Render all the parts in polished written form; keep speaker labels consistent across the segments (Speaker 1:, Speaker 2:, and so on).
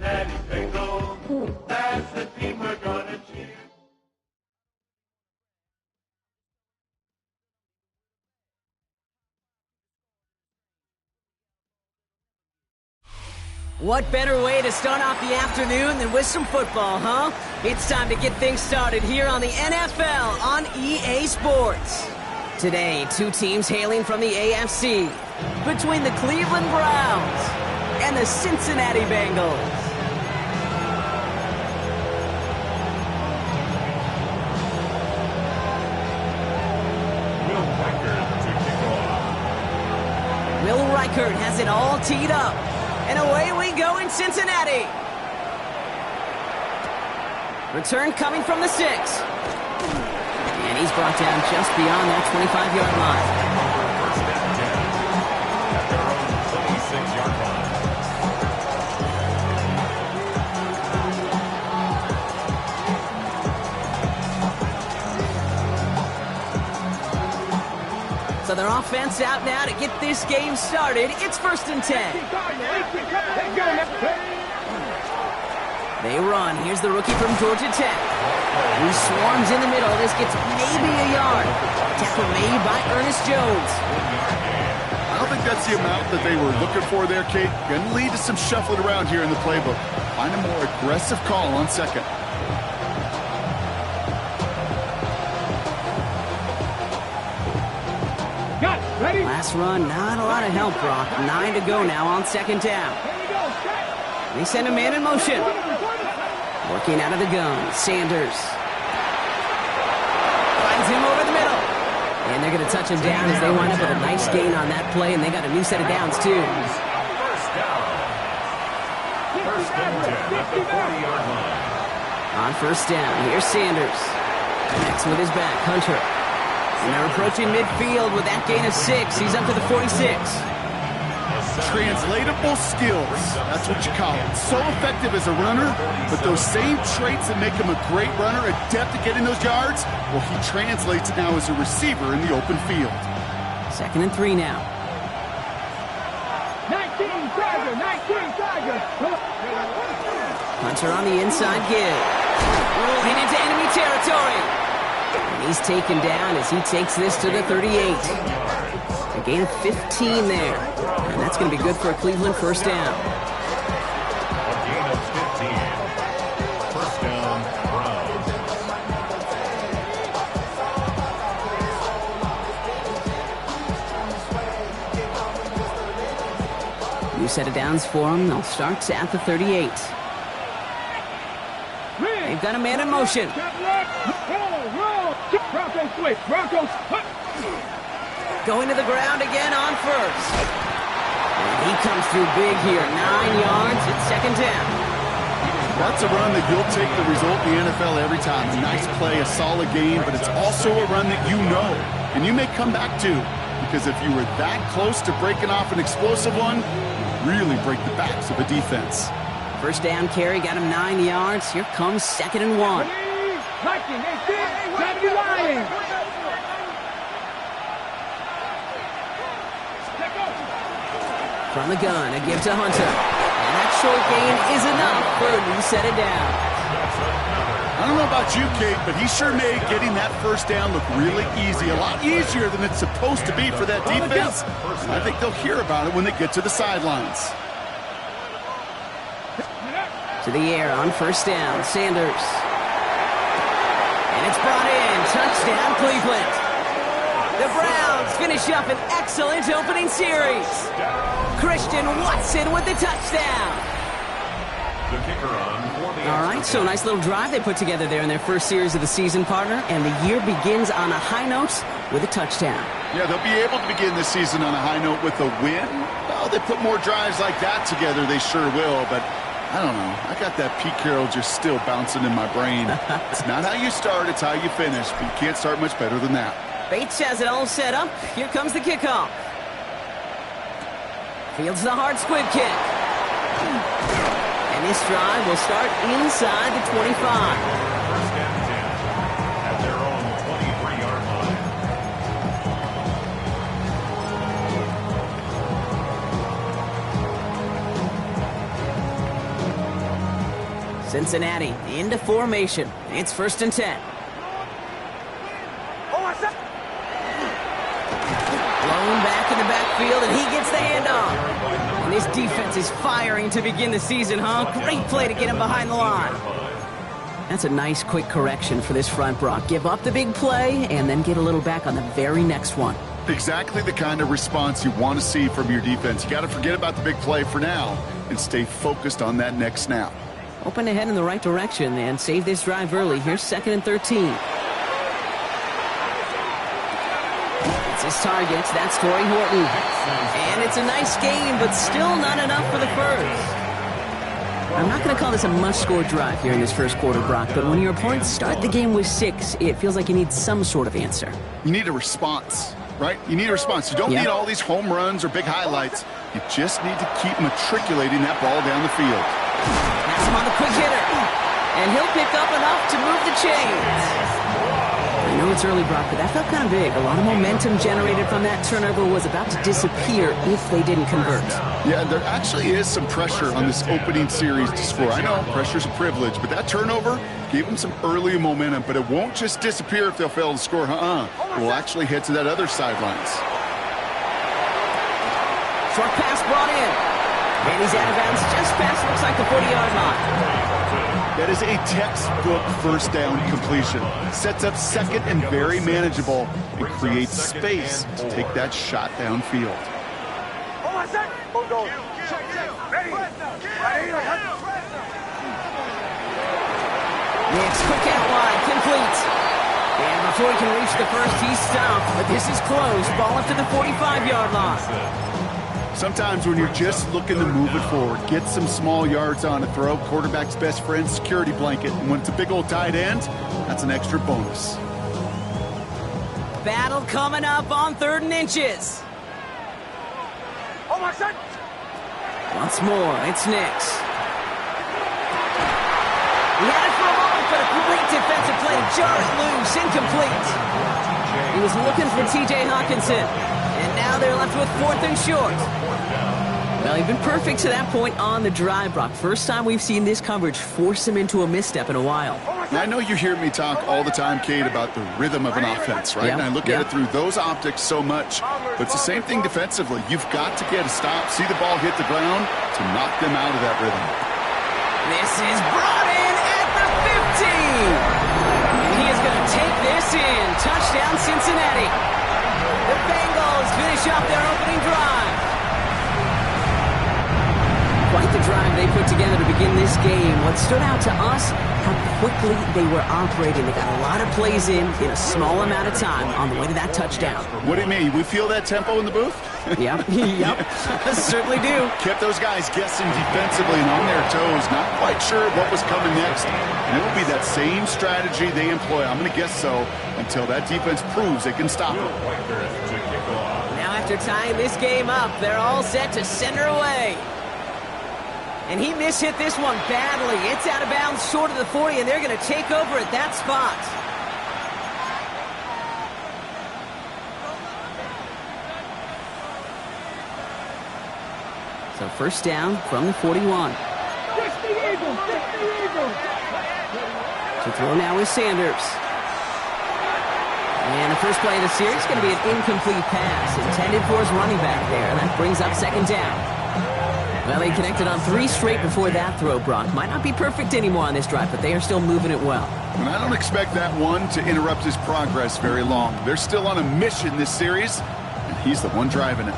Speaker 1: Daddy Bengals, that's the team we're gonna cheer.
Speaker 2: What better way to start off the afternoon than with some football, huh? It's time to get things started here on the NFL on EA Sports. Today, two teams hailing from the AFC, between the Cleveland Browns and the Cincinnati Bengals. Will Reichert has it all teed up. And away we go in Cincinnati. Return coming from the 6. And he's brought down just beyond that 25-yard line.
Speaker 1: First down 10 at their own 26-yard line.
Speaker 2: So their offense out now to get this game started. It's 1st and 10. They run. Here's the rookie from Georgia Tech, who swarms in the middle. This gets maybe a yard. Tackle made by Ernest Jones.
Speaker 3: I don't think that's the amount that they were looking for there, Kate. Going to lead to some shuffling around here in the playbook. Find a more aggressive call on second.
Speaker 2: Last run, not a lot of help, Brock. 9 to go now on 2nd down. They send a man in motion. Working out of the gun, Sanders. Finds him over the middle. And they're going to touch him down as they wind up with a nice gain on that play, and they got a new set of downs, too.
Speaker 1: First down. First and 10 at the 40-yard line.
Speaker 2: On 1st down, here's Sanders. Connects with his back, Hunter. And they're approaching midfield with that gain of 6. He's up to the 46.
Speaker 3: Translatable skills. That's what you call it. So effective as a runner, but those same traits that make him a great runner, adept at getting those yards, well, he translates it now as a receiver in the open field.
Speaker 2: 2nd and 3 now.
Speaker 4: 19 Tiger.
Speaker 2: Hunter on the inside give. Rolling into enemy territory. And he's taken down as he takes this to the 38. A gain of 15 there. And that's going to be good for a Cleveland 1st down.
Speaker 1: A gain of 15. First down, Browns.
Speaker 2: New set of downs for them. They'll start at the 38. They've got a man in motion.
Speaker 4: Broncos switch. Broncos.
Speaker 2: Going to the ground again on 1st. And he comes through big here. 9 yards. It's 2nd down.
Speaker 3: That's a run that you'll take the result in the NFL every time. A nice play, a solid game, but it's also a run that you know, and you may come back to, because if you were that close to breaking off an explosive one, really break the backs of a defense.
Speaker 2: 1st down carry got him 9 yards. Here comes 2nd and 1. From the gun, a give to Hunter. And that short gain is enough for a new set of downs.
Speaker 3: I don't know about you, Kate, but he sure made getting that 1st down look really easy. A lot easier than it's supposed to be for that defense. And I think they'll hear about it when they get to the sidelines.
Speaker 2: To the air on 1st down, Sanders. And it's brought in. Touchdown, Cleveland. The Browns finish up an excellent opening series. Christian Watson with the touchdown.
Speaker 1: The kicker on for the
Speaker 2: All right, so nice little drive they put together there in their first series of the season, partner. And the year begins on a high note with a touchdown.
Speaker 3: Yeah, they'll be able to begin the season on a high note with a win. Well, they put more drives like that together, they sure will. But I don't know. I got that Pete Carroll just still bouncing in my brain. It's not how you start, it's how you finish. But you can't start much better than that.
Speaker 2: Bates has it all set up. Here comes the kickoff. Fields the hard squib kick. And this drive will start inside the 25.
Speaker 1: First and 10 at their own 23-yard line.
Speaker 2: Cincinnati into formation. It's first and 10. Blown back in the backfield, and he gets the handoff. And this defense is firing to begin the season, huh? Great play to get him behind the line. That's a nice quick correction for this front, Brock. Give up the big play and then get a little back on the very next one.
Speaker 3: Exactly the kind of response you want to see from your defense. You got to forget about the big play for now and stay focused on that next snap.
Speaker 2: Open ahead in the right direction and save this drive early. Here's 2nd and 13. It's his target. That's Torrey Horton. And it's a nice game, but still not enough for the first. I'm not going to call this a must-score drive here in this first quarter, Brock, but when your opponents start the game with 6, it feels like you need some sort of answer.
Speaker 3: You need a response, right? You need a response. You don't need all these home runs or big highlights. You just need to keep matriculating that ball down the field.
Speaker 2: Pass him on the quick hitter. And he'll pick up enough to move the chains. I know it's early, Brock, but that felt kind of big. A lot of momentum generated from that turnover was about to disappear if they didn't convert.
Speaker 3: Yeah, there actually is some pressure on this opening series to score. I know pressure's a privilege, but that turnover gave them some early momentum, but it won't just disappear if they'll fail to score. It will actually head to that other sidelines.
Speaker 2: Short pass brought in. And he's out of bounds just past, looks like the 40-yard line.
Speaker 3: That is a textbook first down completion. Sets up second and very manageable and creates space to take that shot downfield.
Speaker 2: Next, quick out wide, complete. And before he can reach the first, he's stopped. But this is close. Ball up to the 45-yard line.
Speaker 3: Sometimes when you're just looking to move it forward, get some small yards on a throw, quarterback's best friend, security blanket. And when it's a big old tight end, that's an extra bonus.
Speaker 2: Battle coming up on 3rd and inches. Once more, it's Nix. He had it for a moment, but a great defensive play to jar it loose, incomplete. He was looking for T.J. Hawkinson, and now they're left with 4th and short. Well, he's been perfect to that point on the drive, Brock. First time we've seen this coverage force him into a misstep in a while.
Speaker 3: Now, I know you hear me talk all the time, Kate, about the rhythm of an offense, right? And I look at it through those optics so much. But it's the same thing defensively. You've got to get a stop, see the ball hit the ground to knock them out of that rhythm.
Speaker 2: This is brought in at the 15. And he is going to take this in. Touchdown, Cincinnati. The Bengals finish up their opening drive. Quite the drive they put together to begin this game. What stood out to us, how quickly they were operating. They got a lot of plays in a small amount of time on the way to that touchdown.
Speaker 3: What do you mean? We feel that tempo in the booth?
Speaker 2: Yep. Certainly do.
Speaker 3: Kept those guys guessing defensively and on their toes, not quite sure what was coming next. And it will be that same strategy they employ, I'm going to guess so, until that defense proves they can stop it.
Speaker 2: Now after tying this game up, they're all set to send her away. And he mishit this one badly. It's out of bounds short of the 40, and they're going to take over at that spot. So first down from the 41. To throw now is Sanders. And the first play of the series is going to be an incomplete pass intended for his running back there. And that brings up 2nd down. Well, they connected on 3 straight before that throw, Brock. Might not be perfect anymore on this drive, but they are still moving it well.
Speaker 3: And I don't expect that one to interrupt his progress very long. They're still on a mission this series, And he's the one driving it.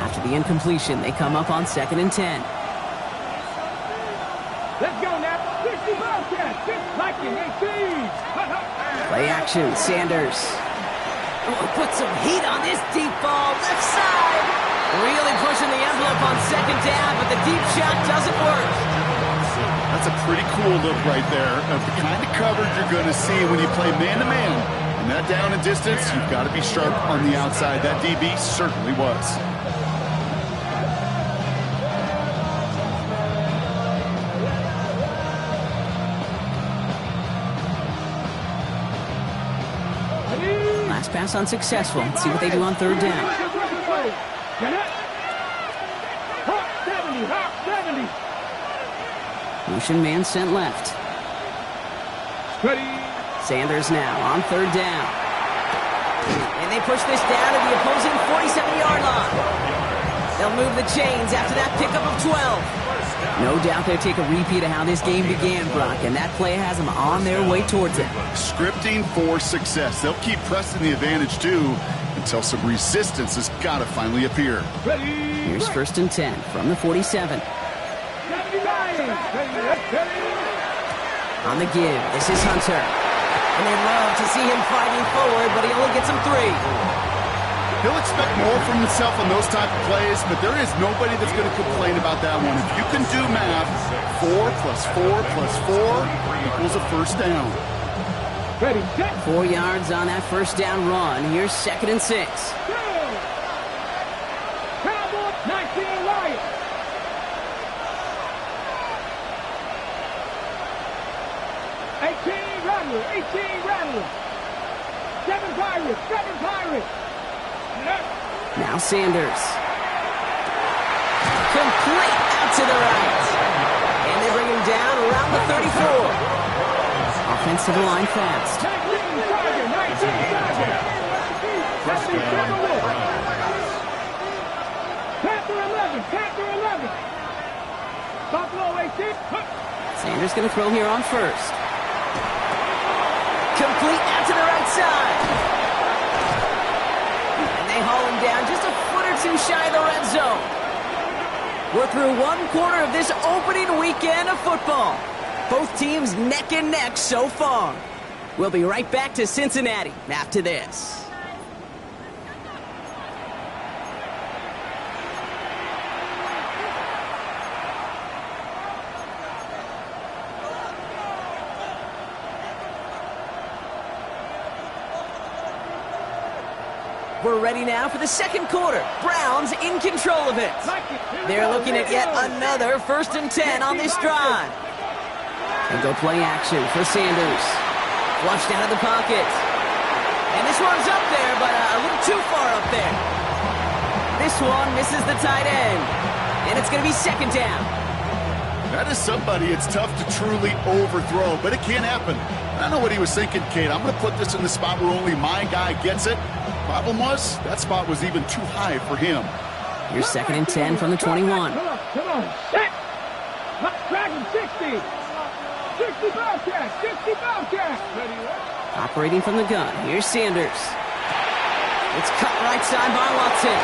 Speaker 2: After the incompletion, they come up on 2nd and 10.
Speaker 4: Let's go now. 60 Bobcats. Just like in 18.
Speaker 2: Play action, Sanders. Oh, put some heat on this deep ball, left side. Really pushing the envelope on 2nd down, but the deep shot doesn't work.
Speaker 3: That's a pretty cool look right there of the kind of coverage you're going to see when you play man-to-man. And that down and distance, you've got to be sharp on the outside. That DB certainly was.
Speaker 2: Last pass unsuccessful. Let's see what they do on 3rd down.
Speaker 4: 70.
Speaker 2: Motion man sent left.
Speaker 4: Ready.
Speaker 2: Sanders now on 3rd down. And they push this down to the opposing 47-yard line. They'll move the chains after that pickup of 12. No doubt they'll take a repeat of how this game began, Brock, and that play has them on their way towards it.
Speaker 3: Scripting for success. They'll keep pressing the advantage, too, until some resistance has got to finally appear.
Speaker 2: Here's 1st and 10 from the 47. On the give, this is Hunter. And they love to see him fighting forward, but he only gets him 3.
Speaker 3: He'll expect more from himself on those type of plays, but there is nobody that's going to complain about that one. If you can do math, 4 plus 4 plus 4 equals a 1st down.
Speaker 2: 4 yards on that 1st down run. Here's 2nd and 6.
Speaker 4: Cowboys, 19 Lions. 18 Rattlers. 7 Pirates.
Speaker 2: Now Sanders. Complete out to the right. And they bring him down around the 34. Offensive line fast.
Speaker 4: Panther 11. Buffalo 18.
Speaker 2: Sanders going to throw here on 1st. Complete out to the right side. They haul him down just a foot or 2 shy of the red zone. We're through 1 quarter of this opening weekend of football. Both teams neck and neck so far. We'll be right back to Cincinnati after this. We're ready now for the 2nd quarter. Browns in control of it. They're looking at yet another 1st and 10 on this drive. And go play action for Sanders. Flushed out of the pocket. And this one's up there, but a little too far up there. This one misses the tight end. And it's going to be 2nd down.
Speaker 3: That is somebody it's tough to truly overthrow, but it can happen. I know what he was thinking, Kate. I'm going to put this in the spot where only my guy gets it. Problem was, that spot was even too high for him.
Speaker 2: Here's 2nd and 10 from the 21.
Speaker 4: Come on. Set. Let's drag him 60. 60 Bobcats.
Speaker 2: Operating from the gun. Here's Sanders. It's cut right side by Watson.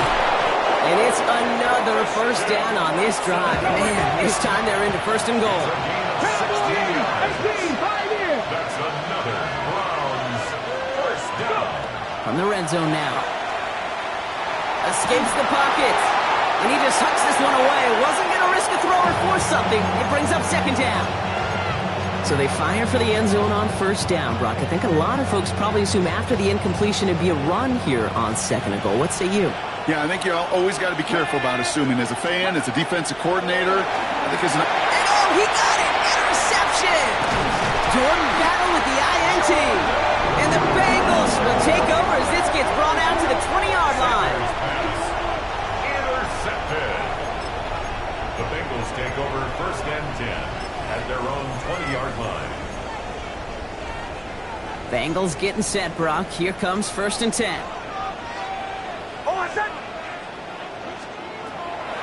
Speaker 2: And it's another 1st down on this drive. Man, this time they're into 1st and goal.
Speaker 1: That's another Browns 1st down.
Speaker 2: From the red zone now. Escapes the pocket. And he just hucks this one away. Wasn't going to risk a throw or force something. It brings up 2nd down. So they fire for the end zone on 1st down, Brock. I think a lot of folks probably assume after the incompletion it'd be a run here on 2nd and goal. What say you?
Speaker 3: Yeah, I think you always got to be careful about assuming. As a fan, as a defensive coordinator, I think as an...
Speaker 2: Oh, he got it! Interception! Jordan Battle with the INT. And the Bengals will take over as this gets brought out to the 20-yard line.
Speaker 1: Intercepted. The Bengals take over 1st and 10 at their own 20-yard line.
Speaker 2: Bengals getting set, Brock. Here comes 1st and 10.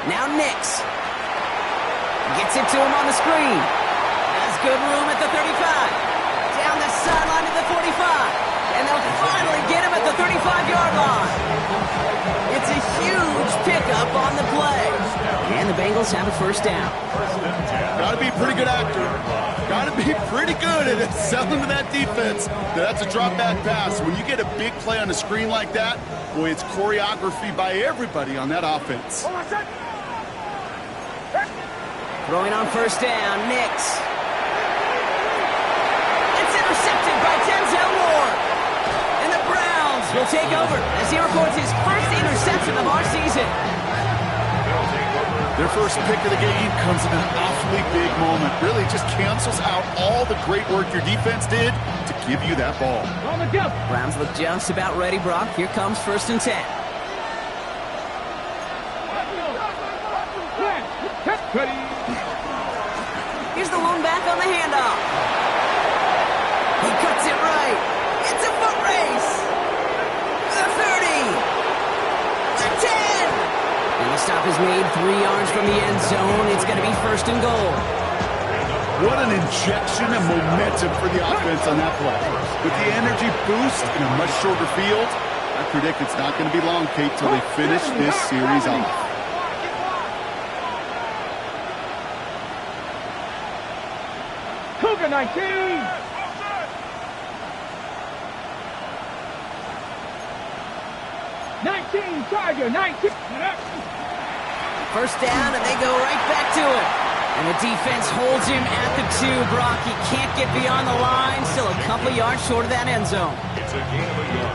Speaker 2: Now Nix. Gets it to him on the screen. Has good room at the 35. Down the sideline to the 45. And they'll finally get him at the the 35-yard line. It's a huge pickup on the play. And the Bengals have a first down.
Speaker 3: Got to be a pretty good actor. Got to be pretty good at selling to that defense. That's a drop-back pass. When you get a big play on the screen like that, boy, it's choreography by everybody on that offense.
Speaker 2: Throwing on first down, Nix. It's intercepted by Denzel Ward. And the Browns will take over as he records his first interception of our season.
Speaker 3: Their first pick of the game comes in an awfully big moment. Really just cancels out all the great work your defense did to give you that ball.
Speaker 2: Browns look just about ready, Brock. Here comes 1st and 10. Here's the lone back on the handoff. He cuts it right. It's a foot race. The 30. The 10. And the stop is made 3 yards from the end zone. It's going to be 1st and goal.
Speaker 3: What an injection of momentum for the offense on that play. With the energy boost in a much shorter field, I predict it's not going to be long, Kate, till they finish this series off.
Speaker 4: Cougar 19. Charger 19.
Speaker 2: First down, and they go right back to it. And the defense holds him at the 2. Brock, he can't get beyond the line. Still a couple yards short of that end zone.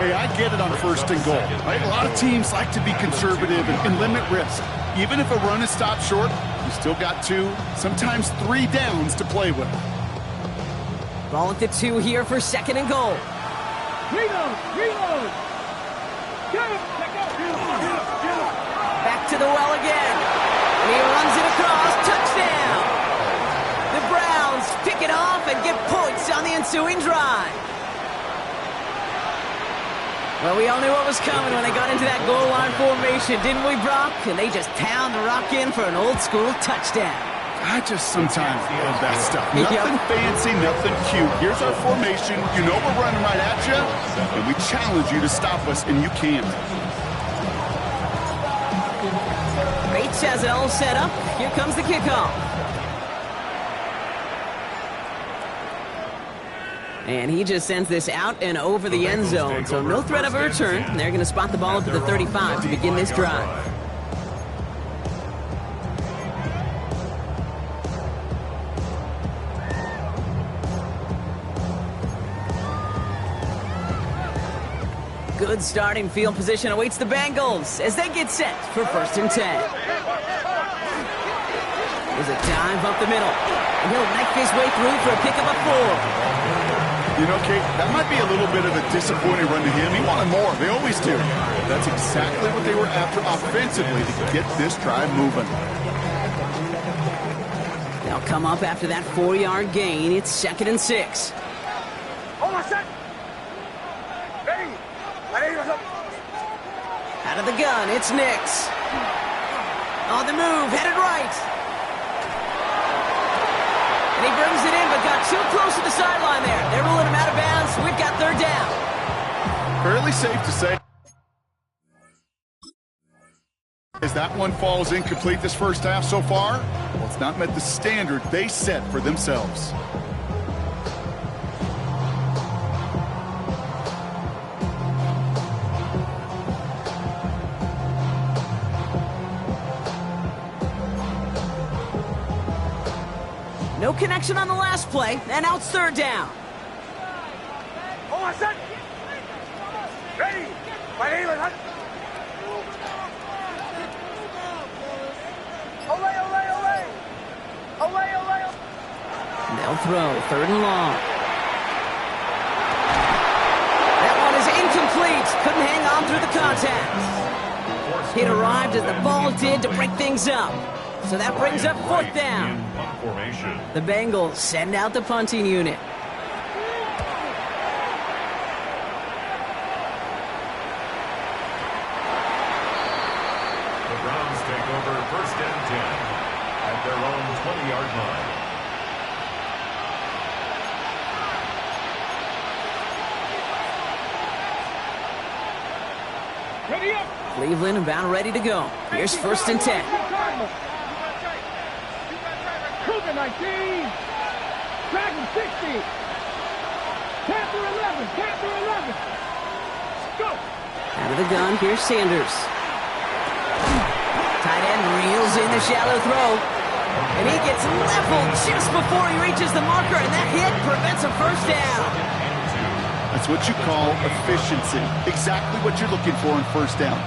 Speaker 3: Hey, I get it on 1st and goal. Right? A lot of teams like to be conservative and limit risk. Even if a run is stopped short, you still got 2, sometimes 3 downs to play with.
Speaker 2: Ball at the 2 here for 2nd and goal.
Speaker 4: Reload.
Speaker 2: Back to the well again. And he runs it across. Touchdown. The Browns pick it off and get points on the ensuing drive. Well, we all knew what was coming when they got into that goal line formation, didn't we, Brock? And they just pound the rock in for an old-school touchdown.
Speaker 3: I just sometimes love that stuff. Nothing fancy, nothing cute. Here's our formation. You know we're running right at you, and we challenge you to stop us, and you can't.
Speaker 2: Great Chazelle set up. Here comes the kickoff. And he just sends this out and over the end zone, so no threat of a return. And they're going to spot the ball up at the 35 to begin this drive. Good starting field position awaits the Bengals as they get set for 1st and 10. There's a dive up the middle, and he'll knife his way through for a pickup of 4.
Speaker 3: You know, Kate, that might be a little bit of a disappointing run to him. He wanted more. They always do. That's exactly what they were after offensively to get this drive moving.
Speaker 2: They'll come up after that 4-yard gain. It's 2nd and 6. Out of the gun, it's Nix. On the move, headed right. And he brings it in, but got too close to the sideline there. They're ruling him out of bounds. We've got 3rd down.
Speaker 3: Fairly safe to say, as that one falls incomplete this first half so far, well, it's not met the standard they set for themselves.
Speaker 2: No connection on the last play, and now it's 3rd down.
Speaker 4: Ready.
Speaker 2: They'll throw 3rd and long. That one is incomplete. Couldn't hang on through the contact. It arrived as the ball did to break things up. So that brings up 4th down. The Bengals send out the punting unit.
Speaker 1: The Browns take over 1st and 10 at their own 20-yard line.
Speaker 4: Ready up.
Speaker 2: Cleveland about ready to go. Here's 1st and 10.
Speaker 4: Cougar 19. Dragon 60. Panther 11. Panther 11. Go.
Speaker 2: Out of the gun, here's Sanders. Tight end reels in the shallow throw. And he gets leveled just before he reaches the marker, and that hit prevents a first down.
Speaker 3: That's what you call efficiency. Exactly what you're looking for in first down.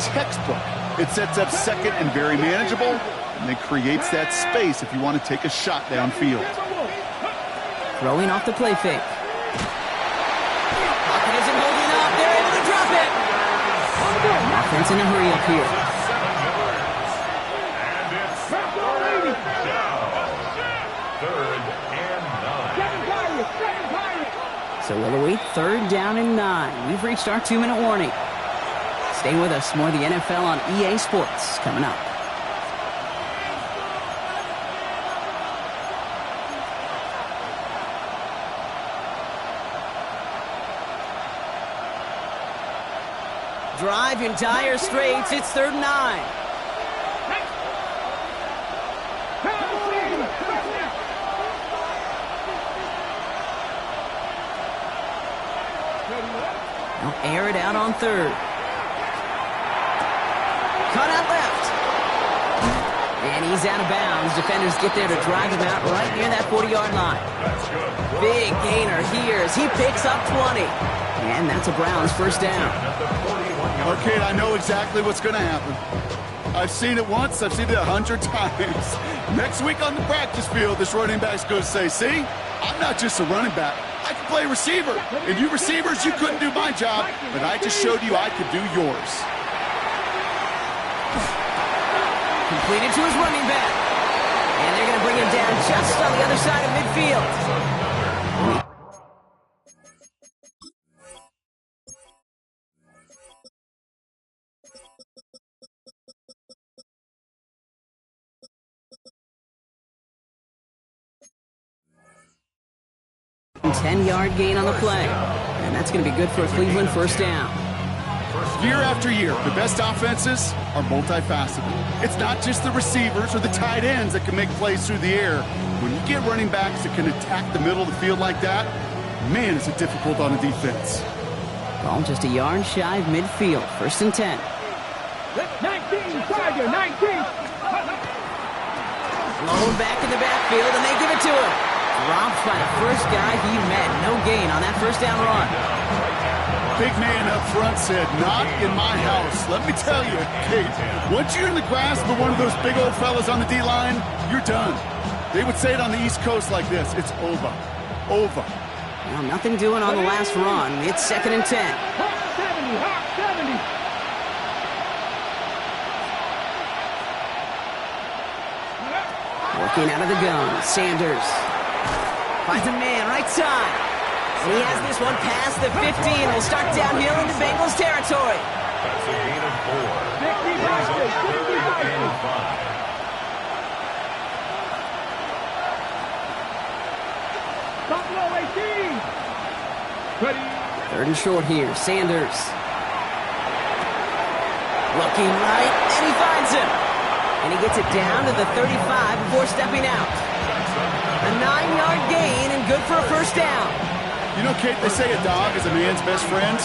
Speaker 3: Textbook. It sets up second and very manageable, and it creates that space if you want to take a shot downfield.
Speaker 2: Throwing off the play fake. Pocket isn't holding up. They're able to drop it. Offense in a hurry up here.
Speaker 1: 3rd and 9.
Speaker 2: So we'll await 3rd down and 9. We've reached our 2-minute warning. Stay with us. More of the NFL on EA Sports coming up. Drive in dire straits. It's 3rd and 9. They'll air it out on 3rd. Cut out left. And he's out of bounds. Defenders get there to drive him out right near that 40-yard line. Big gainer here as he picks up 20. And that's a Browns first down.
Speaker 3: Arcade, I know exactly what's going to happen. I've seen it once. I've seen it 100 times. Next week on the practice field, this running back's going to say, see, I'm not just a running back. I can play receiver. And you receivers, you couldn't do my job, but I just showed you I could do yours.
Speaker 2: Completed to his running back. And they're going to bring him down just on the other side of midfield. 10-yard gain on the play. And that's going to be good for a Cleveland first down.
Speaker 3: Year after year, the best offenses are multifaceted. It's not just the receivers or the tight ends that can make plays through the air. When you get running backs that can attack the middle of the field like that, man, is it difficult on a defense.
Speaker 2: Ball just a yard shy of midfield. 1st and 10.
Speaker 4: 19, Tiger, 19.
Speaker 2: Blown back in the backfield, and they give it to him. Dropped by the first guy he met. No gain on that first down run.
Speaker 3: Big man up front said, not in my house. Let me tell you, Kate, once you're in the grasp of one of those big old fellas on the D-line, you're done. They would say it on the East Coast like this, it's over. Over.
Speaker 2: Well, nothing doing on the last run. It's 2nd and 10.
Speaker 4: Hawk 70, Hawk 70.
Speaker 2: Working out of the gun, Sanders. Finds a man, right side. And he has this one past the 15. They'll start downhill into Bengals territory.
Speaker 1: That's a gain of 4. Brings up 3rd and 5.
Speaker 4: Buffalo 18. Ready.
Speaker 2: 3rd and short here, Sanders. Looking right, and he finds him. And he gets it down to the 35 before stepping out. A 9-yard gain and good for a first down.
Speaker 3: You know, Kate, they say a dog is a man's best friend. A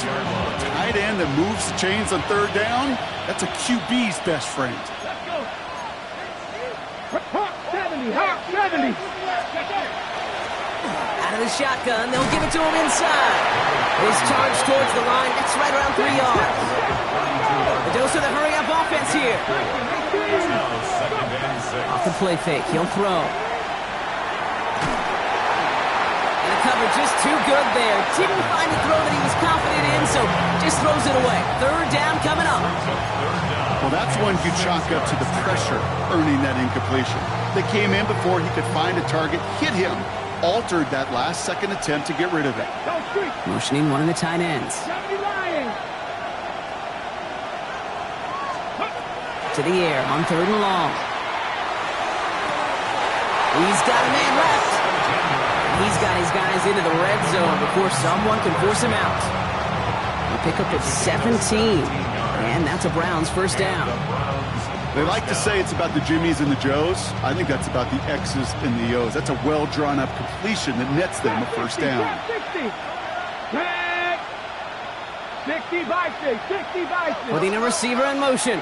Speaker 3: tight end that moves the chains on 3rd down, that's a QB's best friend.
Speaker 4: Let's go. Hawk 70, Hawk 70.
Speaker 2: Out of the shotgun, they'll give it to him inside. His charge towards the line, that's right around 3 yards. A dose of the hurry-up offense here. Off the play fake, he'll throw. Cover just too good there. Didn't find a throw that he was confident in, so just throws it away. 3rd down coming up.
Speaker 3: Well, that's one you chalk up to the pressure earning that incompletion. They came in before he could find a target, hit him, altered that last-second attempt to get rid of it.
Speaker 2: Motioning one of the tight ends. To the air on 3rd and long. He's got a man left. He's got his guys into the red zone before someone can force him out. He'll pick up at 17. And that's a Browns first down.
Speaker 3: They like to say it's about the Jimmies and the Joes. I think that's about the X's and the O's. That's a well-drawn-up completion that nets them a first down.
Speaker 4: 60 by 6, 60 by 6.
Speaker 2: Putting a receiver in motion.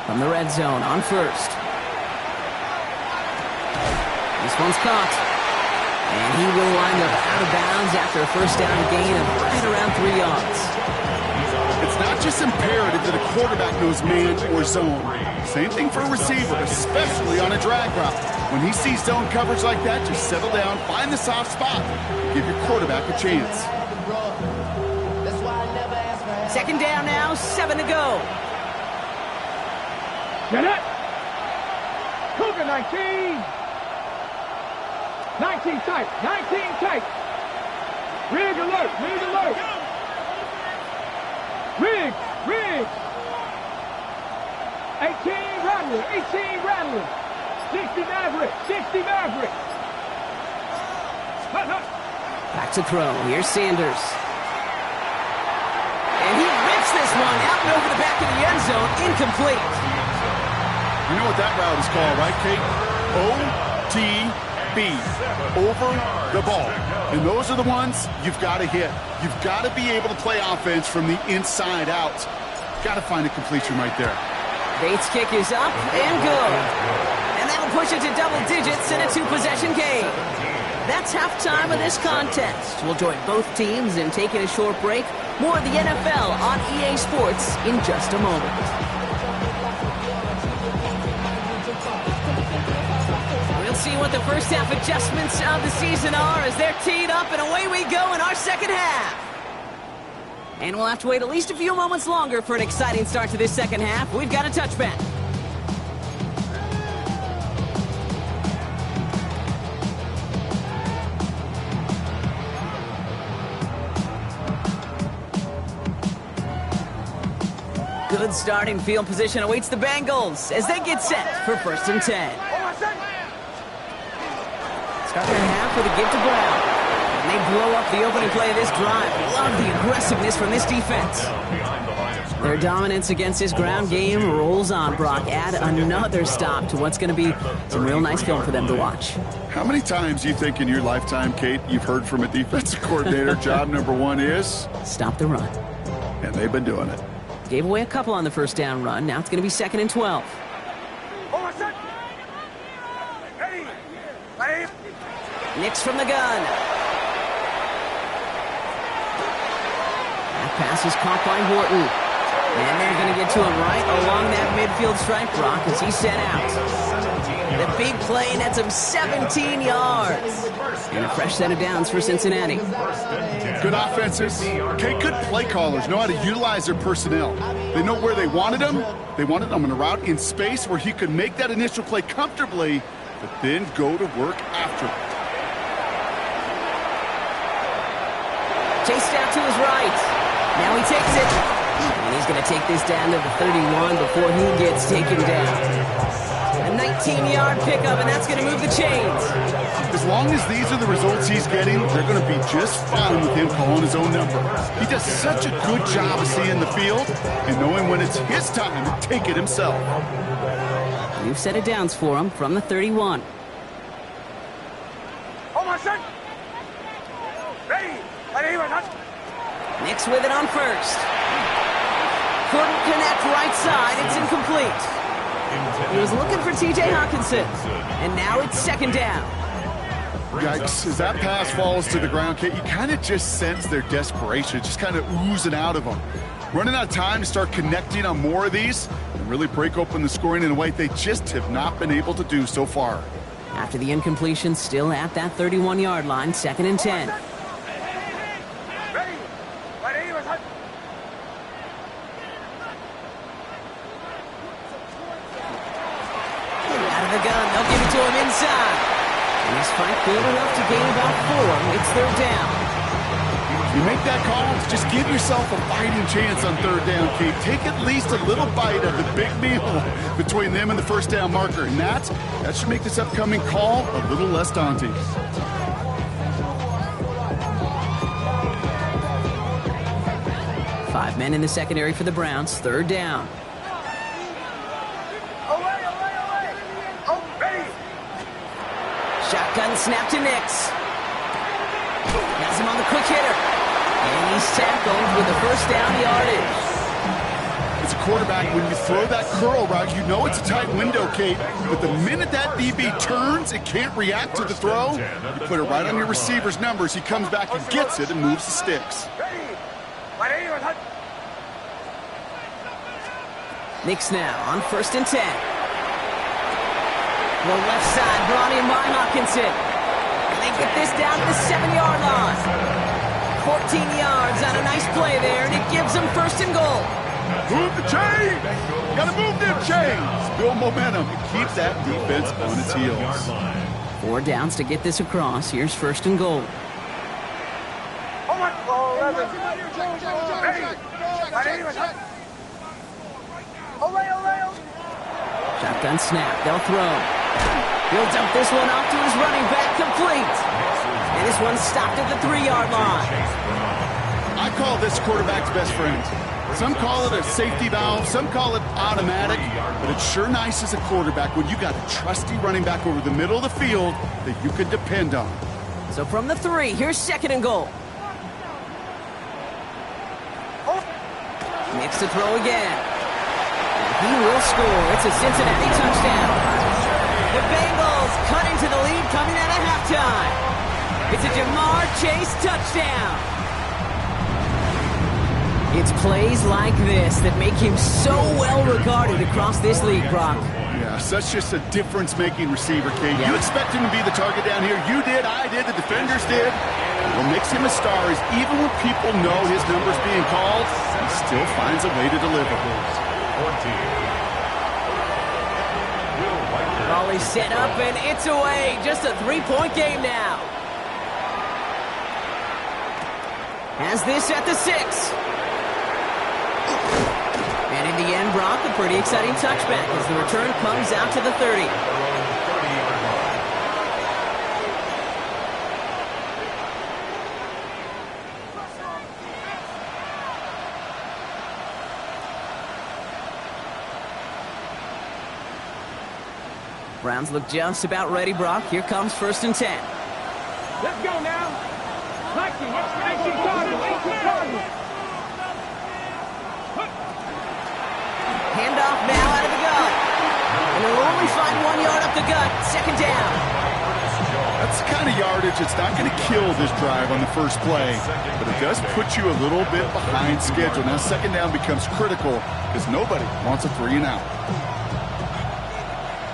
Speaker 2: From the red zone on first. This one's caught. And he will wind up out of bounds after a first down gain of right around 3 yards.
Speaker 3: It's not just imperative that a quarterback knows man or zone. Same thing for a receiver, especially on a drag route. When he sees zone coverage like that, just settle down, find the soft spot, give your quarterback a chance.
Speaker 2: Second down now, 7 to go.
Speaker 4: Get it! Cougar 19! 19 tight, 19 tight. Rig alert, rig alert. Rig, rig. 18 rattler, 18 rattler. 60 Maverick, 60 Maverick.
Speaker 2: Back to throw, here's Sanders. And he rips this one out and over the back of the end zone, incomplete.
Speaker 3: You know what that route is called, right, Kate? O-T-B, over the ball. And those are the ones you've got to hit. You've got to be able to play offense from the inside out. Got to find a completion right there.
Speaker 2: Bates' kick is up and good. And that'll push it to double digits in a 2-possession game. That's halftime of this contest. We'll join both teams in taking a short break. More of the NFL on EA Sports in just a moment. We'll see what the first half adjustments of the season are as they're teed up, and away we go in our second half. And we'll have to wait at least a few moments longer for an exciting start to this second half. We've got a touchback. Good starting field position awaits the Bengals as they get set for 1st and 10. Starting the half with a give to Brown. And they blow up the opening play of this drive. Love the aggressiveness from this defense. Their dominance against this ground game rolls on, Brock. Add another stop to what's going to be some real nice film for them to watch.
Speaker 3: How many times do you think in your lifetime, Kate, you've heard from a defensive coordinator, job number 1 is?
Speaker 2: Stop the run.
Speaker 3: And they've been doing it.
Speaker 2: Gave away a couple on the first down run. Now it's going to be 2nd and 12. Nix from the gun. That pass is caught by Horton. And they're going to get to him right along that midfield stripe, Brock, as he's set out. The big play nets him 17 yards. And a fresh set of downs for Cincinnati.
Speaker 3: Good offenses. Okay, good play callers know how to utilize their personnel. They know where they wanted them. They wanted them on a route in space where he could make that initial play comfortably, but then go to work after it.
Speaker 2: Chased out to his right. Now he takes it. And he's going to take this down to the 31 before he gets taken down. A 19-yard pickup, and that's going to move the chains.
Speaker 3: As long as these are the results he's getting, they're going to be just fine with him calling his own number. He does such a good job of seeing the field and knowing when it's his time to take it himself.
Speaker 2: New set of downs for him from the 31. Nix with it on first. Couldn't connect right side. It's incomplete. He was looking for T.J. Hawkinson. And now it's 2nd down.
Speaker 3: Yikes. As that pass falls to the ground, Kate, you kind of just sense their desperation, just kind of oozing out of them. Running out of time to start connecting on more of these and really break open the scoring in a way they just have not been able to do so far.
Speaker 2: After the incompletion, still at that 31-yard line, 2nd and 10. Out of the gun, they'll give it to him inside. And he's fight good enough to gain about 4. It's 3rd down.
Speaker 3: You make that call, just give yourself a fighting chance on 3rd down, Kate. Take at least a little bite of the big meal between them and the first down marker. And that should make this upcoming call a little less daunting.
Speaker 2: 5 men in the secondary for the Browns. Third down. Shotgun snap to Nix. Has him on the quick hitter. And he's tackled with the first down yardage.
Speaker 3: As a quarterback, when you throw that curl route, you know it's a tight window, Kate. But the minute that DB turns, it can't react to the throw. You put it right on your receiver's numbers. He comes back and gets it and moves the sticks.
Speaker 2: Nix now on 1st and 10. The left side brought in by Hawkinson. And they get this down to the 7-yard line. 14 yards on a nice play there, and it gives them 1st and goal.
Speaker 3: Move the chains! Gotta move them chains! Build momentum and keep that defense on its heels.
Speaker 2: 4 downs to get this across. Here's 1st and goal. Shotgun snap. They'll throw. He'll dump this one off to his running back, complete. And this one's stopped at the 3-yard line.
Speaker 3: I call this quarterback's best friend. Some call it a safety valve, some call it automatic, but it's sure nice as a quarterback when you got a trusty running back over the middle of the field that you can depend on.
Speaker 2: So from the 3, here's 2nd and goal. Nix to throw again. And he will score. It's a Cincinnati touchdown. The Bengals cut into the lead coming out of halftime. It's a Jamar Chase touchdown. It's plays like this that make him so well regarded across this league, Brock.
Speaker 3: Yeah, such just a difference-making receiver, Kate. You expect him to be the target down here. You did, I did, the defenders did. What makes him a star is even when people know his number's being called, he still finds a way to deliver.
Speaker 2: Ball is set up, and it's away. Just a 3-point game now. Has this at the 6. And in the end, Brock, a pretty exciting touchback as the return comes out to the 30. Browns look just about ready, Brock. Here comes 1st and 10.
Speaker 4: Let's go now. 19 Cardinals.
Speaker 2: Handoff now out of the gun. And they'll only find 1 yard up the gut. 2nd down.
Speaker 3: That's the kind of yardage that's not going to kill this drive on the first play, but it does put you a little bit behind schedule. Now 2nd down becomes critical because nobody wants a 3-and-out.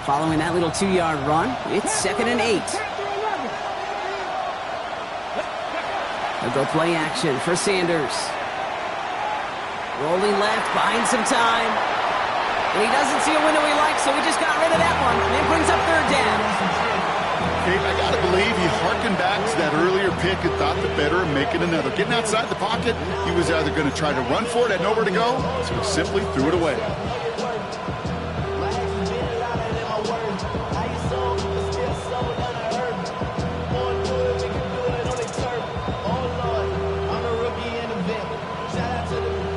Speaker 2: Following that little 2-yard run, it's 2nd and 8. They'll go play action for Sanders. Rolling left, buying some time. And he doesn't see a window he likes, so he just got rid of that one. And it brings up 3rd down.
Speaker 3: Kate, I got to believe he harkened back to that earlier pick and thought the better of making another. Getting outside the pocket, he was either going to try to run for it, had nowhere to go, so he simply threw it away.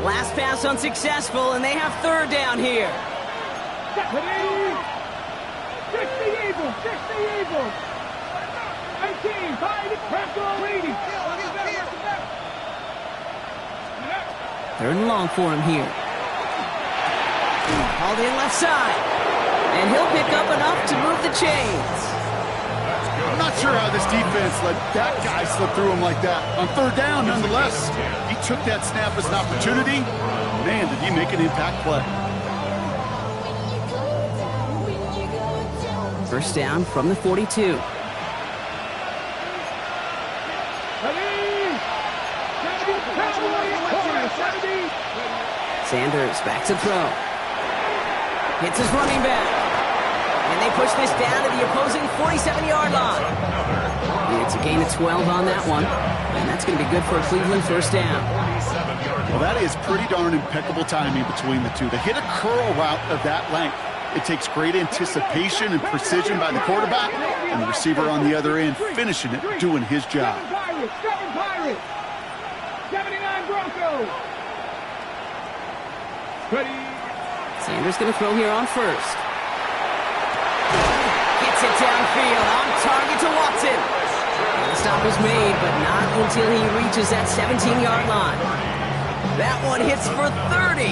Speaker 2: Last pass unsuccessful, and they have 3rd down here.
Speaker 4: 60 Eagles. 18, 5, pressure leading.
Speaker 2: 3rd and long for him here. Hauled in left side. And he'll pick up enough to move the chains.
Speaker 3: I'm not sure how this defense let that guy slip through him like that. On 3rd down, nonetheless, he took that snap as an opportunity. Man, did he make an impact play.
Speaker 2: 1st down from the 42. Sanders back to throw. Hits his running back. And they push this down to the opposing 47-yard line. And it's a gain of 12 on that one. And that's going to be good for a Cleveland 1st down.
Speaker 3: Well, that is pretty darn impeccable timing between the two. To hit a curl route of that length, it takes great anticipation and precision by the quarterback, and the receiver on the other end finishing it, doing his job.
Speaker 4: 7 Pirates, 79 Broncos. Ready.
Speaker 2: Sanders going to throw here on first. Gets it downfield, on target to Watson. And the stop was made, but not until he reaches that 17-yard line. That one hits for 30.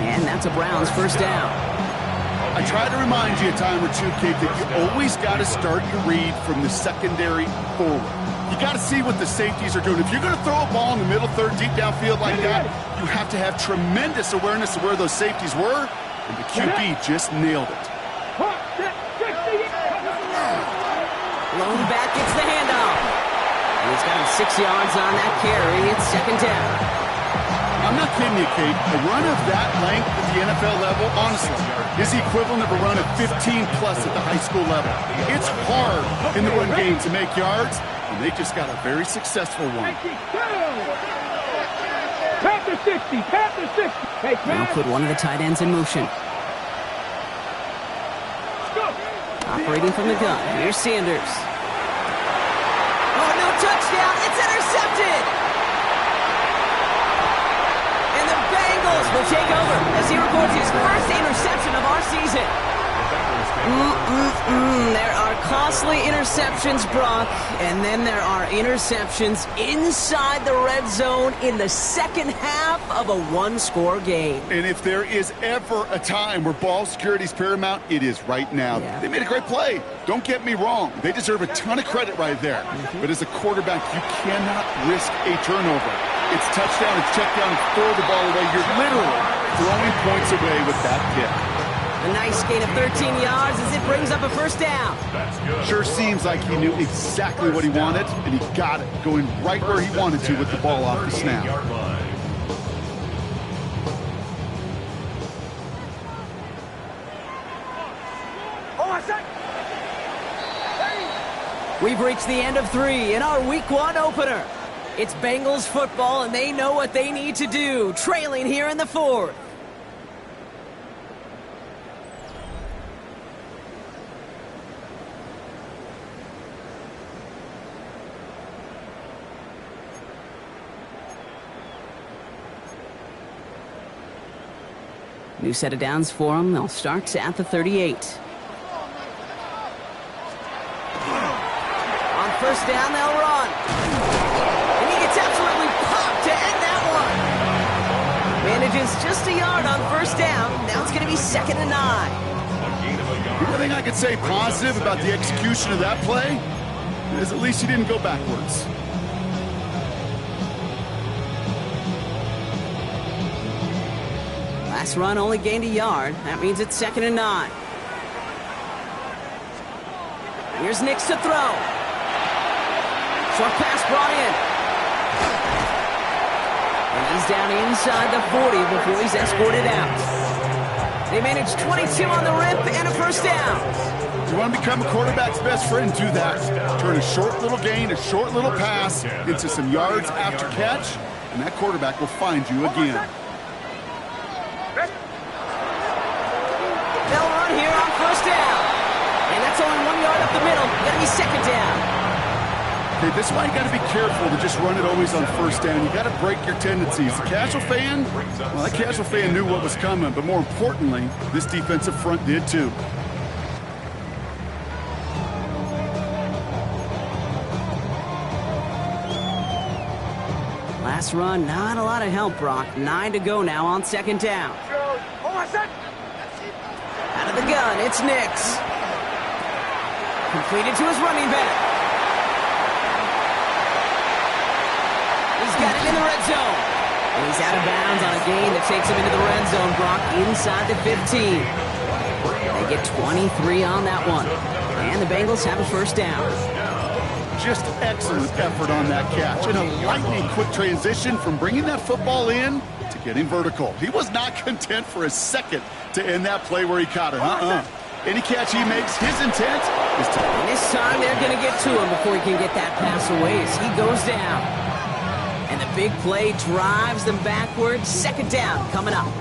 Speaker 2: And that's a Browns first down.
Speaker 3: I try to remind you a time or two, Kate, that you always got to start your read from the secondary forward. You got to see what the safeties are doing. If you're going to throw a ball in the middle third, deep downfield like that, you have to have tremendous awareness of where those safeties were, and the QB just nailed it.
Speaker 2: Lone back gets the handoff. And he's got him 6 yards on that carry. It's second down.
Speaker 3: I'm not kidding you, Kate. A run of that length at the NFL level, honestly, is the equivalent of a run of 15-plus at the high school level. It's hard in the run game to make yards, and they just got a very successful one.
Speaker 4: Panther 60, Panther 60. Hey,
Speaker 2: Now put one of the tight ends in motion. Operating from the gun. Here's Sanders. Oh, no touchdown. It's intercepted. And the Bengals will take over as he records his first interception of our season. There are costly interceptions, Brock, and then there are interceptions inside the red zone in the second half of a one-score game.
Speaker 3: And if there is ever a time where ball security is paramount, it is right now.
Speaker 2: Yeah.
Speaker 3: They made a great play. Don't get me wrong. They deserve a ton of credit right there. But as a quarterback, you cannot risk a turnover. It's touchdown, it's check down, throw the ball away. You're literally throwing points away with that kick.
Speaker 2: A nice gain of 13 yards as it brings up a first down.
Speaker 3: Sure seems like he knew exactly what he wanted, and he got it, going right where he wanted to with the ball off the snap.
Speaker 2: We've reached the end of 3 in our Week 1 opener. It's Bengals football, and they know what they need to do, trailing here in the 4th. New set of downs for them. They'll start at the 38. On first down, they'll run. And he gets absolutely popped to end that one. Manages just a yard on first down. Now it's going to be 2nd and 9.
Speaker 3: The only thing I could say positive about the execution of that play is at least he didn't go backwards.
Speaker 2: Last run only gained a yard. That means it's 2nd and 9. Here's Nix to throw. Short pass brought in. And he's down inside the 40 before he's escorted out. They managed 22 on the rip and a first down.
Speaker 3: You want to become a quarterback's best friend, do that. Turn a short little gain, a short little pass into some yards after catch, and that quarterback will find you again.
Speaker 2: They'll run here on first down. And that's only 1 yard up the middle. Gonna be 2nd down.
Speaker 3: Okay, this is why you got to be careful to just run it always on first down. You got to break your tendencies. The casual fan, well, that casual fan knew what was coming, but more importantly, this defensive front did too.
Speaker 2: Last run, not a lot of help, Brock. 9 to go now on 2nd down. Out of the gun, it's Nix. Completed to his running back. He's got it in the red zone. And he's out of bounds on a gain that takes him into the red zone, Brock, inside the 15. They get 23 on that one. And the Bengals have a first down.
Speaker 3: Just excellent effort on that catch. And a lightning quick transition from bringing that football in to getting vertical. He was not content for a second to end that play where he caught it. Any catch he makes, his intent is to...
Speaker 2: And this time they're going to get to him before he can get that pass away as he goes down. And the big play drives them backwards. 2nd down coming up.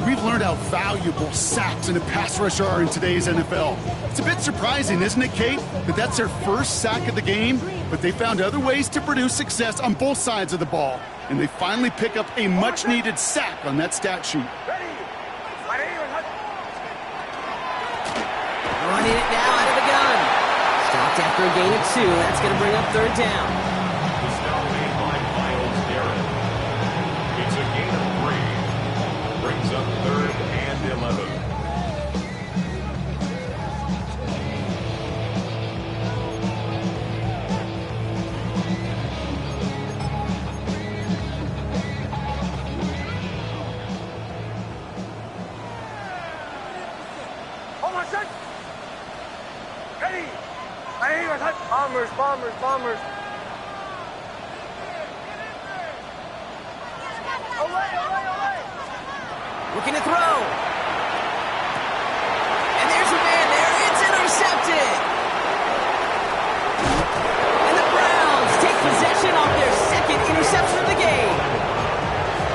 Speaker 3: We've learned how valuable sacks and a pass rush are in today's NFL. It's a bit surprising, isn't it, Kate, that that's their first sack of the game, but they found other ways to produce success on both sides of the ball, and they finally pick up a much-needed sack on that stat sheet.
Speaker 2: after a gain of 2. That's going to bring up third down.
Speaker 1: The stop made by Miles Garrett. It's a gain of 3. Brings up third and 11.
Speaker 5: Bombers. Away.
Speaker 2: Looking to throw. And there's a man there. It's intercepted. And the Browns take possession off their second interception of the game.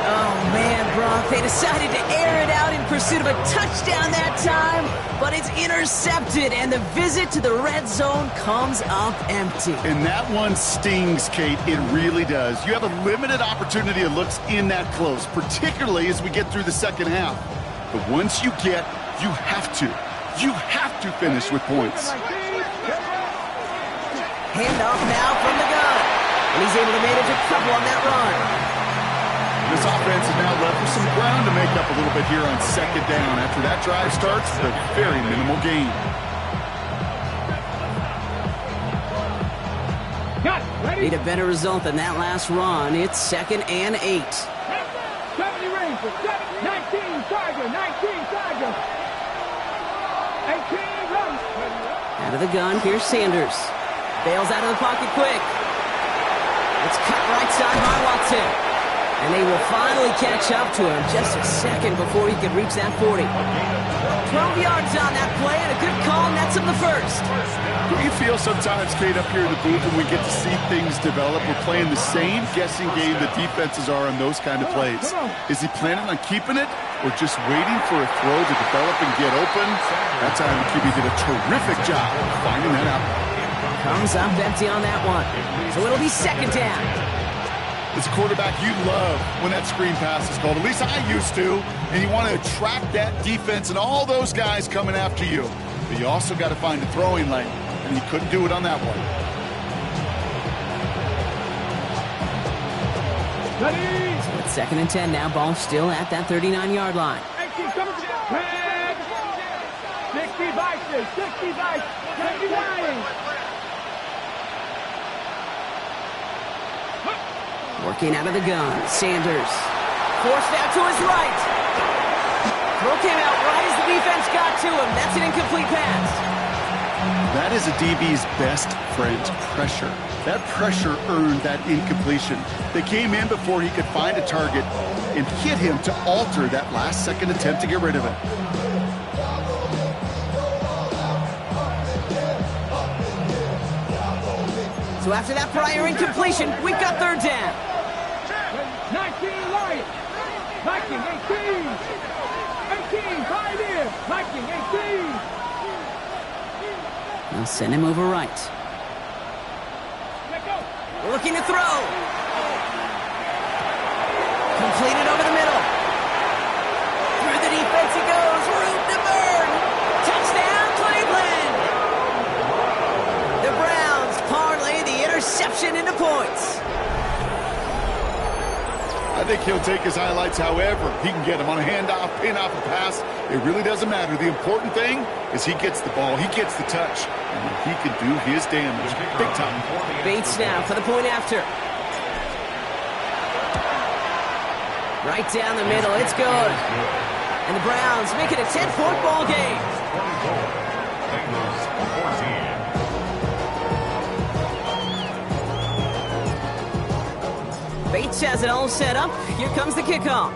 Speaker 2: Oh, man, Brock. They decided to air it out in pursuit of a touchdown that time, but it's intercepted, and the visit to the red zone comes up empty.
Speaker 3: And that one stings, Kate. It really does. You have a limited opportunity that looks in that close, particularly as we get through the second half. But once you have to finish with points.
Speaker 2: Handoff now from the gun. And he's able to manage a couple on that run.
Speaker 3: This offense is now left with some ground to make up a little bit here on second down. After that drive starts, a very minimal gain.
Speaker 2: Need a better result than that last run. It's 2nd and 8.
Speaker 4: 70 range for 19 Tiger. 18 run.
Speaker 2: Out of the gun, here's Sanders. Bails out of the pocket quick. It's cut right side by Watson. And they will finally catch up to him just a second before he could reach that 40. 12 yards on that play, and a good call nets him the first.
Speaker 3: Do you feel sometimes, Kate, up here in the booth when we get to see things develop? We're playing the same guessing game the defenses are on those kind of plays. Is he planning on keeping it or just waiting for a throw to develop and get open? That time the QB did a terrific job of finding that out.
Speaker 2: Comes up empty on that one. So it'll be second down.
Speaker 3: As a quarterback, you love when that screen pass is called. At least I used to. And you want to attract that defense and all those guys coming after you. But you also got to find a throwing lane. And he couldn't do it on that one.
Speaker 2: So it's 2nd and 10 now. Ball still at that 39-yard line.
Speaker 4: 65, 79.
Speaker 2: Working out of the gun. Sanders. Forced out to his right. Throw came out right as the defense got to him. That's an incomplete pass.
Speaker 3: That is a DB's best friend, pressure. That pressure earned that incompletion. They came in before he could find a target and hit him to alter that last-second attempt to get rid of it.
Speaker 2: So after that prior incompletion, we've got third down.
Speaker 4: 19 Lions. Viking 18. 18 Pioneer. Viking 18.
Speaker 2: They'll send him over right. Looking to throw. Completed over the middle. Through the defense he goes. Room to burn. Touchdown, Cleveland. The Browns parlay the interception into points.
Speaker 3: I think he'll take his highlights however he can get them on a handoff, pin off a pass. It really doesn't matter. The important thing is he gets the ball, he gets the touch, and he can do his damage big time.
Speaker 2: Bates now for the point after. Right down the middle, it's good. And the Browns make it a 10-point ball game.
Speaker 1: Bengals 14.
Speaker 2: Bates has it all set up. Here comes the kickoff.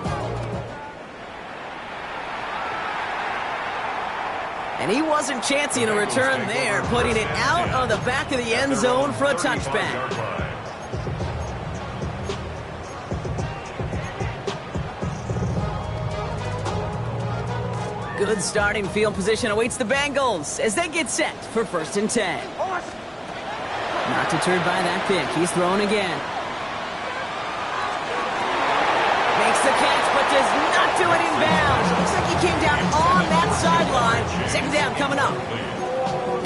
Speaker 2: And he wasn't chancing a return there, putting it out on the back of the end zone for a touchback. Good starting field position awaits the Bengals as they get set for 1st and 10. Not deterred by that pick. He's throwing again. Makes the catch, but does not do it in bounds. Looks like he came down on that sideline. Second down coming up.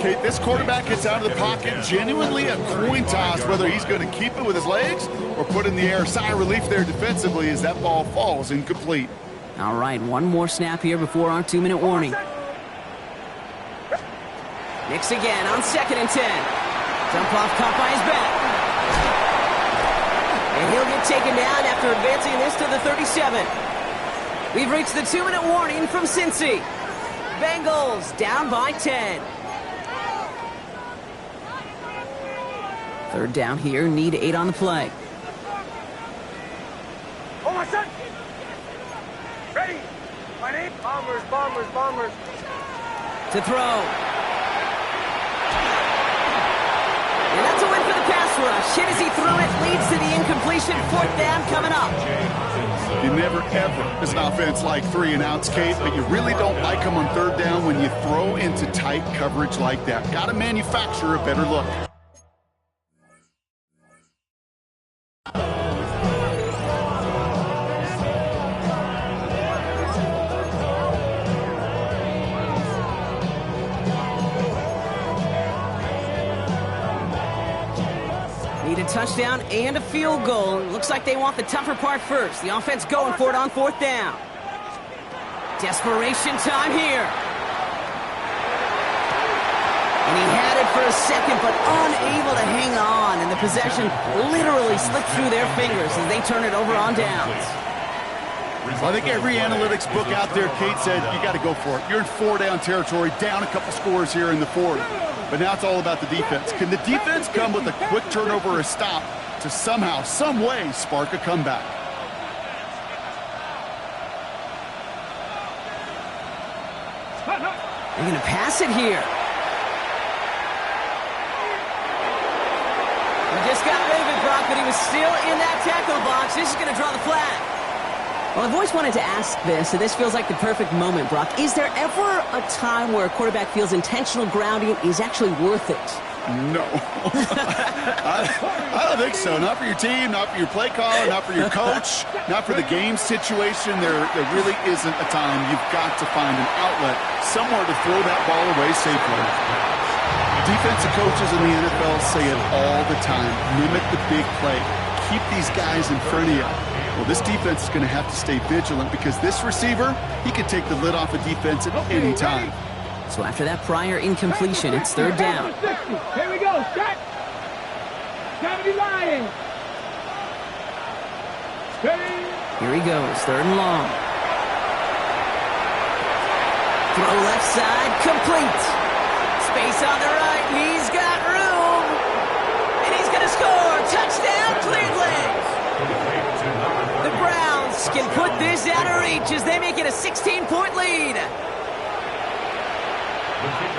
Speaker 3: Kate, this quarterback gets out of the pocket, genuinely a coin toss whether he's going to keep it with his legs or put in the air. Sigh of relief there defensively as that ball falls incomplete.
Speaker 2: All right, one more snap here before our 2-minute warning. Nix again on 2nd and 10. Jump off caught by his back. And he'll get taken down after advancing this to the 37. We've reached the 2-minute warning from Cincy. Bengals down by 10. 3rd down here, need 8 on the play.
Speaker 5: Oh, my son! Ready! Ready! Bombers, bombers, bombers.
Speaker 2: To throw. And that's a win for the pass rush. Hit as he threw it, leads to the incompletion. 4th down coming up.
Speaker 3: You never, ever, as an offense, like 3-and-outs, Kate, but you really don't like them on 3rd down when you throw into tight coverage like that. Got to manufacture a better look.
Speaker 2: Need a touchdown and a field goal. Looks like they want the tougher part first. The offense going for it on 4th down. Desperation time here. And he had it for a second, but unable to hang on. And the possession literally slipped through their fingers as they turn it over on downs.
Speaker 3: Well, I think every analytics book out there, Kate, said you got to go for it. You're in 4-down territory, down a couple scores here in the 4th. But now it's all about the defense. Can the defense come with a quick turnover or a stop to somehow, some way, spark a comeback?
Speaker 2: They're going to pass it here. He just got rid of it, Brock, but he was still in that tackle box. This is going to draw the flag. Well, I've always wanted to ask this, and this feels like the perfect moment, Brock. Is there ever a time where a quarterback feels intentional grounding is actually worth it?
Speaker 3: No. I don't think so. Not for your team, not for your play caller, not for your coach, not for the game situation. There really isn't a time. You've got to find an outlet, somewhere to throw that ball away safely. Defensive coaches in the NFL say it all the time. Limit the big play. Keep these guys in front of you. Well, this defense is going to have to stay vigilant because this receiver, he can take the lid off a defense at any time.
Speaker 2: So after that prior incompletion, it's 3rd down.
Speaker 4: Here we go, set. 70 Lions. Steady.
Speaker 2: Here he goes, 3rd and long. Throw left side, complete. Space on the right, he's got room. And he's going to score. Touchdown, Cleveland. The Browns can put this out of reach as they make it a 16-point lead.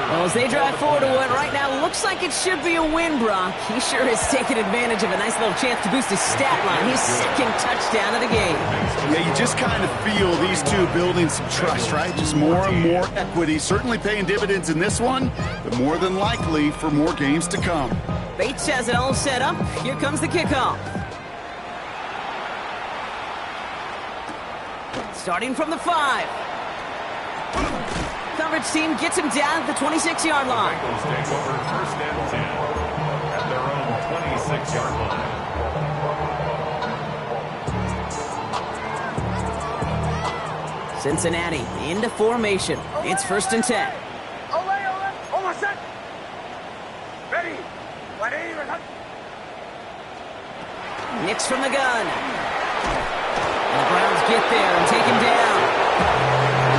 Speaker 2: Well, as they drive forward to what right now looks like it should be a win, Brock. He sure has taken advantage of a nice little chance to boost his stat line. His 2nd touchdown of the game.
Speaker 3: Yeah, you just kind of feel these two building some trust, right? Just more and more equity. Certainly paying dividends in this one, but more than likely for more games to come.
Speaker 2: Bates has it all set up. Here comes the kickoff. Starting from the 5. Coverage team gets him down at the 26-yard line.
Speaker 1: Bengals take over 1st and 10 at their own 26-yard line.
Speaker 2: Cincinnati into formation. It's 1st and 10.
Speaker 5: Ole, oh, my son! Ready! Ready!
Speaker 2: Nix from the gun. And the Browns get there and take him down.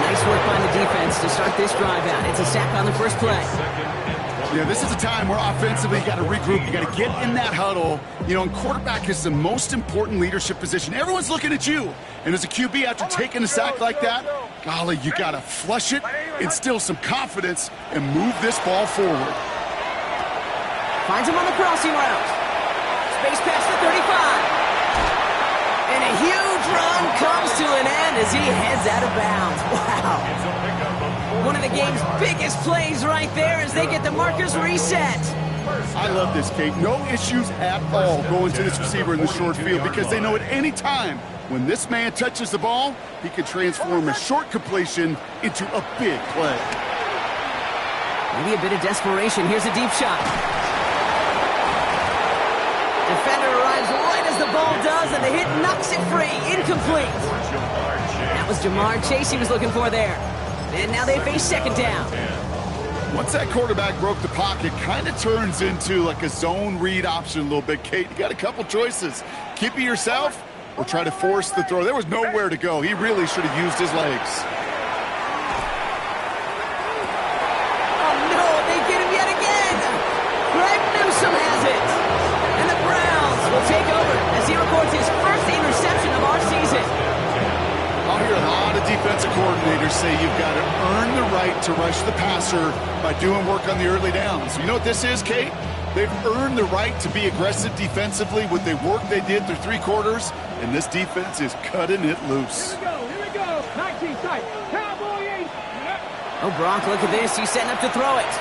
Speaker 2: Nice work by the defense to start this drive out. It's a sack on the first play.
Speaker 3: Yeah, this is a time where offensively you got to regroup. You got to get in that huddle. You know, and quarterback is the most important leadership position. Everyone's looking at you. And as a QB, after taking a sack like that, golly, you got to flush it, instill some confidence, and move this ball forward.
Speaker 2: Finds him on the crossing route. Space past the 35. And a huge run comes to an end as he heads out of bounds. Wow. One of the game's biggest plays right there as they get the markers reset.
Speaker 3: I love this, Kate. No issues at all going to this receiver in the short field because they know at any time when this man touches the ball, he can transform a short completion into a big play.
Speaker 2: Maybe a bit of desperation. Here's a deep shot. Defender arrives right as the ball does, and the hit knocks it free. Incomplete. That was Jamar Chase he was looking for there. And now they face second down.
Speaker 3: Once that quarterback broke the pocket, kind of turns into like a zone read option a little bit. Kate, you got a couple choices. Keep it yourself or try to force the throw. There was nowhere to go. He really should have used his legs.
Speaker 2: Oh, no, they get him yet again. Greg Newsome has it. And the Browns will take over as he records his first interception of our season.
Speaker 3: I'll hear a lot of defensive coordinators say you've got to earn the right to rush the passer by doing work on the early downs. You know what this is, Kate? They've earned the right to be aggressive defensively with the work they did through 3 quarters, and this defense is cutting it loose.
Speaker 4: Here we go. 19 tight. Cowboy 8.
Speaker 2: Oh, Brock, look at this. He's setting up to throw it.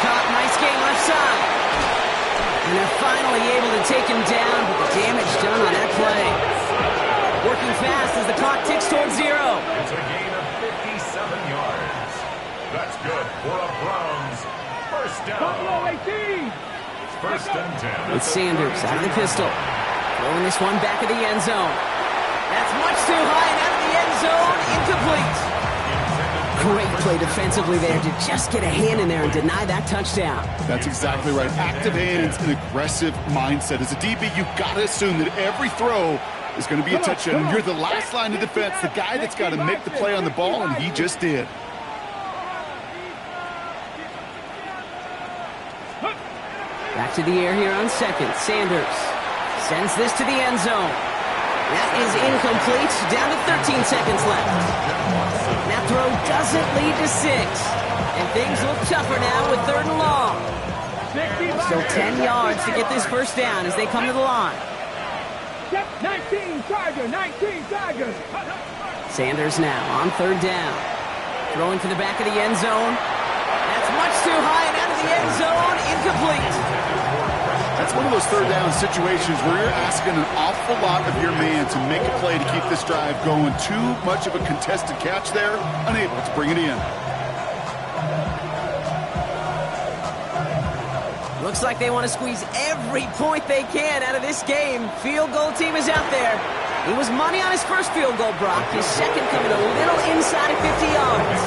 Speaker 2: Caught, nice game left side. And they're finally able to take him down, but the damage done on that play. Working fast as the clock ticks towards 0.
Speaker 1: It's a gain of 57 yards. That's good for a Browns first down.
Speaker 4: Buffalo 18.
Speaker 1: First and 10.
Speaker 2: With Sanders out of the pistol. Throwing this one back of the end zone. That's much too high and out of the end zone. Incomplete. Great play defensively there to just get a hand in there and deny that touchdown.
Speaker 3: That's exactly right. Active hands and aggressive mindset. As a DB, you've got to assume that every throw is going to be a touchdown. You're the last line of defense, the guy that's got to make the play on the ball, and he just did.
Speaker 2: Back to the air here on second. Sanders sends this to the end zone. That is incomplete. Down to 13 seconds left. That throw doesn't lead to 6. And things look tougher now with 3rd and long. Still 10 yards to get this first down as they come to the line.
Speaker 4: 19 Tiger. 19 Tiger.
Speaker 2: Sanders now on 3rd down. Throwing to the back of the end zone. That's much too high and out of the end zone. Incomplete.
Speaker 3: That's one of those 3rd down situations where you're asking an awful lot of your man to make a play to keep this drive going. Too much of a contested catch there. Unable to bring it in.
Speaker 2: Looks like they want to squeeze every point they can out of this game. Field goal team is out there. He was money on his first field goal, Brock. His second coming a little inside of 50 yards.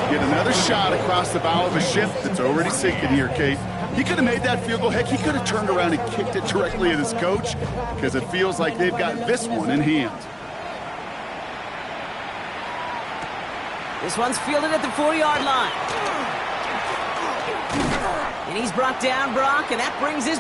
Speaker 3: Get another shot across the bow of a ship that's already sinking here, Kate. He could have made that field goal. Heck, he could have turned around and kicked it directly at his coach because it feels like they've got this one in hand.
Speaker 2: This one's fielded at the 4-yard line. And he's brought down, Brock, and that brings his